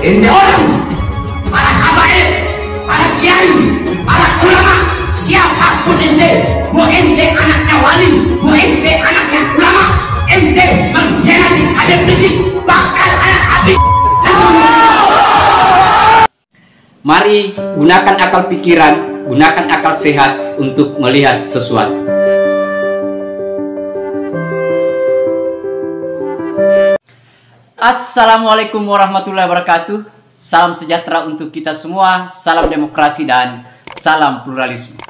Ente orang, para habaib, para kiai, para ulama, siapapun ente, mau ente anaknya wali, mau ente anaknya ulama, ente mengkhianati Habib Rizik, bakal anak habis. Mari gunakan akal pikiran, gunakan akal sehat untuk melihat sesuatu. Assalamualaikum warahmatullahi wabarakatuh. Salam sejahtera untuk kita semua, salam demokrasi dan salam pluralisme.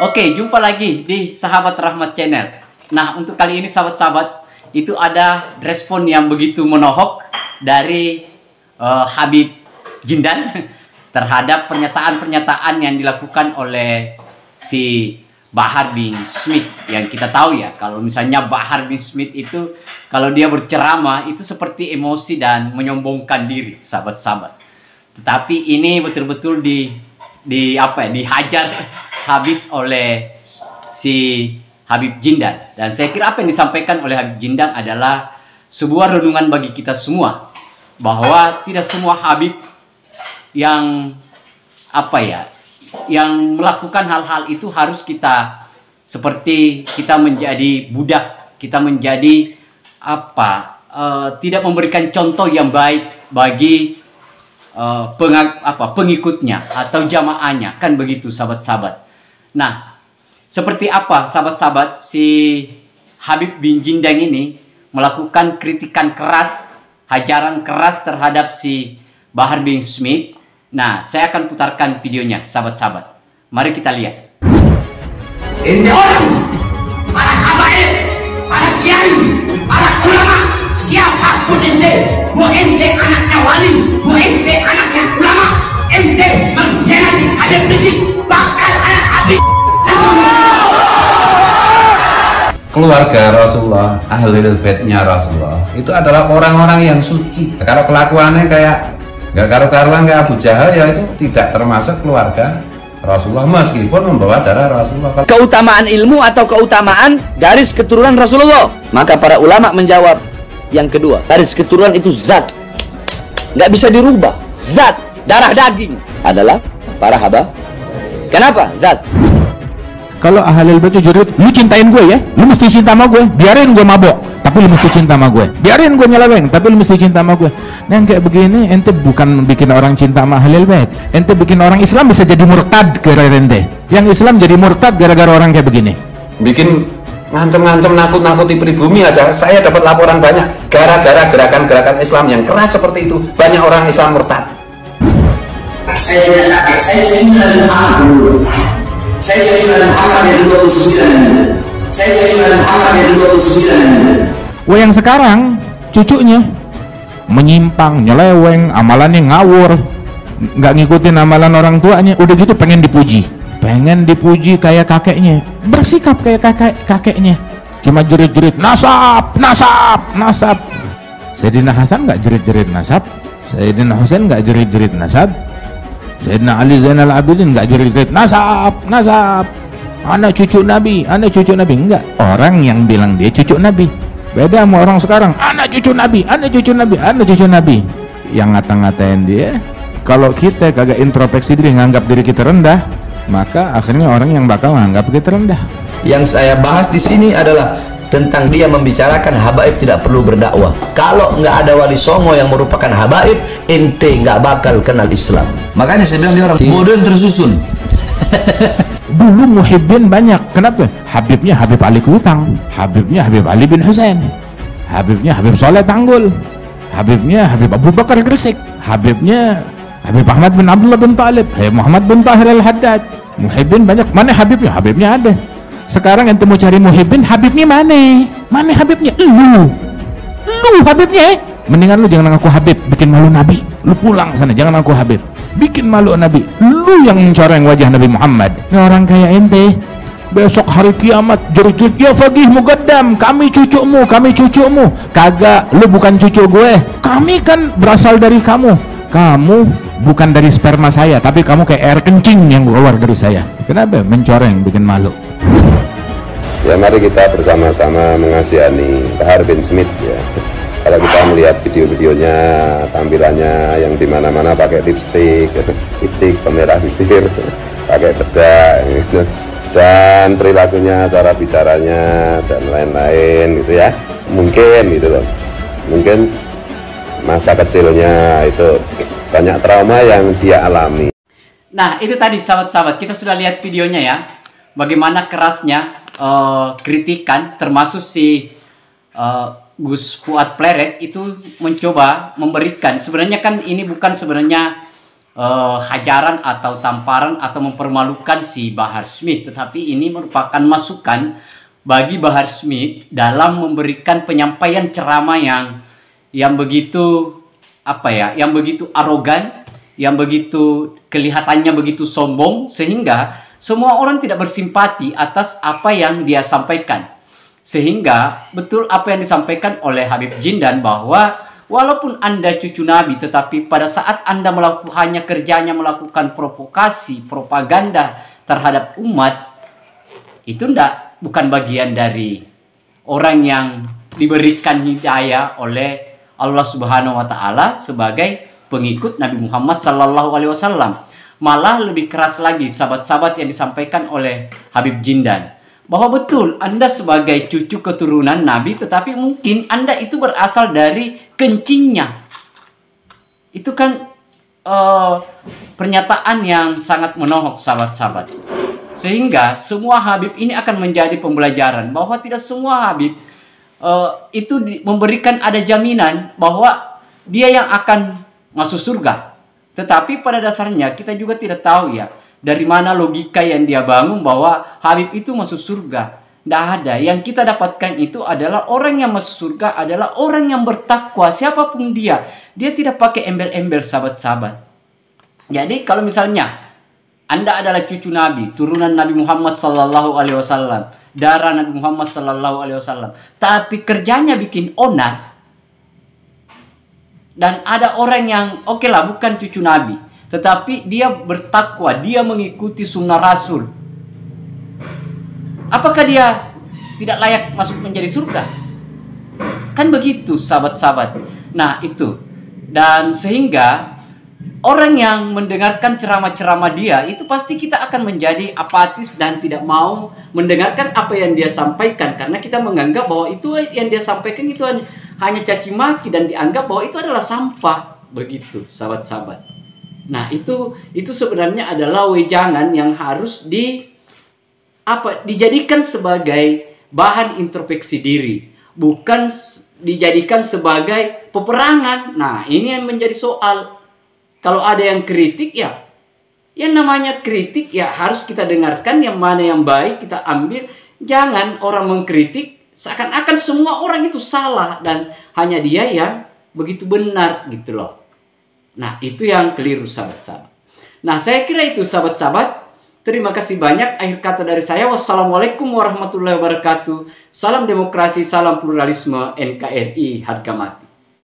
Oke, jumpa lagi di Sahabat Rahmat Channel. Nah, untuk kali ini sahabat-sahabat, itu ada respon yang begitu menohok dari Habib Jindan terhadap pernyataan-pernyataan yang dilakukan oleh si Bahar bin Smith. Yang kita tahu ya, kalau misalnya Bahar bin Smith itu kalau dia berceramah itu seperti emosi dan menyombongkan diri, sahabat-sahabat. Tetapi ini betul-betul dihajar habis oleh si Habib Jindan. Dan saya kira apa yang disampaikan oleh Habib Jindan adalah sebuah renungan bagi kita semua, bahwa tidak semua Habib yang yang melakukan hal-hal itu harus kita seperti kita menjadi budak, kita menjadi tidak memberikan contoh yang baik bagi pengikutnya atau jamaahnya, kan begitu sahabat-sahabat. Nah, seperti apa sahabat-sahabat si Habib bin Jindan ini melakukan kritikan keras, hajaran keras terhadap si Bahar bin Smith. Nah, saya akan putarkan videonya, sahabat-sahabat. Mari kita lihat. Ente orang, para habaib, para kiai, para ulama, siapapun ente, mau ente anaknya wali, mau ente anaknya ulama, ente mengkhianati Habib Rizik, bakal anak habis. Keluarga Rasulullah, ahlul baitnya Rasulullah, itu adalah orang-orang yang suci. Kalau kelakuannya kayak nggak karu-karuan kayak Abu Jahal, ya itu tidak termasuk keluarga Rasulullah meskipun membawa darah Rasulullah. Keutamaan ilmu atau keutamaan garis keturunan Rasulullah? Maka para ulama menjawab yang kedua, garis keturunan itu zat, nggak bisa dirubah. Zat, darah daging adalah para haba. Kenapa zat? Kalau ahlul bait jurid, lu cintain gue ya, lu mesti cinta sama gue, biarin gue mabok, tapi lu mesti cinta sama gue. Biarin gue nyeleweng, tapi lu mesti cinta sama gue. Nah, yang kayak begini, ente bukan bikin orang cinta sama ahlul bait, ente bikin orang Islam bisa jadi murtad gara-gara ente. Yang Islam jadi murtad gara-gara orang kayak begini. Bikin ngancem-ngancem, nakut-nakuti pribumi aja. Saya dapat laporan banyak gara-gara gerakan-gerakan Islam yang keras seperti itu, banyak orang Islam murtad. Saya jadi Muhammad yang 29. Saya jadi Muhammad yang 29. Wah, yang sekarang cucunya menyimpang, nyeleweng, amalannya ngawur, nggak ngikutin amalan orang tuanya, udah gitu pengen dipuji kayak kakeknya, bersikap kayak kakeknya, cuma jerit-jerit nasab. Sayyidina Hasan nggak jerit-jerit nasab, Sayyidina Husain nggak jerit-jerit nasab, Sayyidina Ali Zainal Abidin nggak jerit-jerit nasab, anak cucu Nabi, enggak. Orang yang bilang dia cucu Nabi beda sama orang sekarang, anak cucu Nabi. Yang ngata-ngatain dia. Kalau kita kagak introspeksi diri, nganggap diri kita rendah, maka akhirnya orang yang bakal nganggap kita rendah. Yang saya bahas di sini adalah tentang dia membicarakan habaib tidak perlu berdakwah. Kalau nggak ada wali songo yang merupakan habaib, ente nggak bakal kenal Islam. Makanya saya bilang dia orang modern tersusun. Dulu muhibbin banyak. Kenapa? Habibnya Habib Ali Kutang, Habibnya Habib Ali bin Husain, Habibnya Habib Soleh Tanggul, Habibnya Habib Abu Bakar Gresik, Habibnya Habib Ahmad bin Abdullah bin Talib, Muhammad bin Tahir al-Haddad. Muhibbin banyak. Mana Habibnya? Habibnya ada. Sekarang ente mau cari muhibbin, Habibnya mana? Mana Habibnya? Lu Habibnya. Mendingan lu jangan ngaku Habib, bikin malu Nabi. Lu pulang sana, jangan ngaku Habib, bikin malu Nabi. Lu yang mencoreng wajah Nabi Muhammad. Ini orang kayak ente besok hari kiamat jerit-jerit, ya Faqih Muqaddam, kami cucumu. Kagak, lu bukan cucu gue. Kami kan berasal dari kamu bukan dari sperma saya, tapi kamu kayak air kencing yang keluar dari saya. Kenapa? Mencoreng, bikin malu. Ya, mari kita bersama-sama mengasihani Bahar bin Smith ya. Kalau kita melihat video-videonya, tampilannya yang dimana-mana pakai lipstick, lipstick pemerah bibir, pakai bedak, gitu. Dan perilakunya, cara bicaranya, dan lain-lain gitu ya. Mungkin gitu loh, mungkin masa kecilnya itu banyak trauma yang dia alami. Nah, itu tadi sahabat-sahabat, kita sudah lihat videonya ya. Bagaimana kerasnya kritikan, termasuk si Gus Fuad Pleret itu mencoba memberikan. Sebenarnya kan ini bukan sebenarnya hajaran atau tamparan atau mempermalukan si Bahar Smith, tetapi ini merupakan masukan bagi Bahar Smith dalam memberikan penyampaian ceramah yang begitu yang begitu arogan, yang begitu kelihatannya begitu sombong, sehingga semua orang tidak bersimpati atas apa yang dia sampaikan. Sehingga betul apa yang disampaikan oleh Habib Jindan, bahwa walaupun Anda cucu Nabi, tetapi pada saat Anda hanya kerjanya melakukan provokasi, propaganda terhadap umat, itu bukan bagian dari orang yang diberikan hidayah oleh Allah Subhanahu wa Ta'ala sebagai pengikut Nabi Muhammad Sallallahu Alaihi Wasallam. Malah lebih keras lagi sahabat-sahabat yang disampaikan oleh Habib Jindan, bahwa betul Anda sebagai cucu keturunan Nabi, tetapi mungkin Anda itu berasal dari kencingnya. Itu kan pernyataan yang sangat menohok sahabat-sahabat. Sehingga semua Habib ini akan menjadi pembelajaran bahwa tidak semua Habib itu memberikan ada jaminan bahwa dia yang akan masuk surga. Tetapi pada dasarnya kita juga tidak tahu ya, dari mana logika yang dia bangun bahwa Habib itu masuk surga. Tidak ada. Yang kita dapatkan itu adalah orang yang masuk surga adalah orang yang bertakwa, siapapun dia. Dia tidak pakai embel-embel sahabat-sahabat. Jadi kalau misalnya Anda adalah cucu Nabi, turunan Nabi Muhammad Sallallahu Alaihi Wasallam, darah Nabi Muhammad Sallallahu Alaihi Wasallam, tapi kerjanya bikin onar, dan ada orang yang oke lah bukan cucu Nabi, tetapi dia bertakwa, dia mengikuti sunnah Rasul, apakah dia tidak layak masuk menjadi surga? Kan begitu sahabat-sahabat. Nah itu, dan sehingga orang yang mendengarkan ceramah-ceramah dia itu pasti kita akan menjadi apatis dan tidak mau mendengarkan apa yang dia sampaikan, karena kita menganggap bahwa itu yang dia sampaikan itu hanya caci maki dan dianggap bahwa itu adalah sampah. Begitu sahabat-sahabat. Nah itu sebenarnya adalah wejangan yang harus dijadikan sebagai bahan introspeksi diri, bukan dijadikan sebagai peperangan. Nah ini yang menjadi soal. Kalau ada yang kritik ya, yang namanya kritik ya harus kita dengarkan, yang mana yang baik kita ambil. Jangan orang mengkritik seakan-akan semua orang itu salah dan hanya dia yang begitu benar gitu loh. Nah itu yang keliru sahabat-sahabat. Nah saya kira itu sahabat-sahabat. Terima kasih banyak. Akhir kata dari saya, wassalamualaikum warahmatullahi wabarakatuh. Salam demokrasi, salam pluralisme, NKRI harga mati.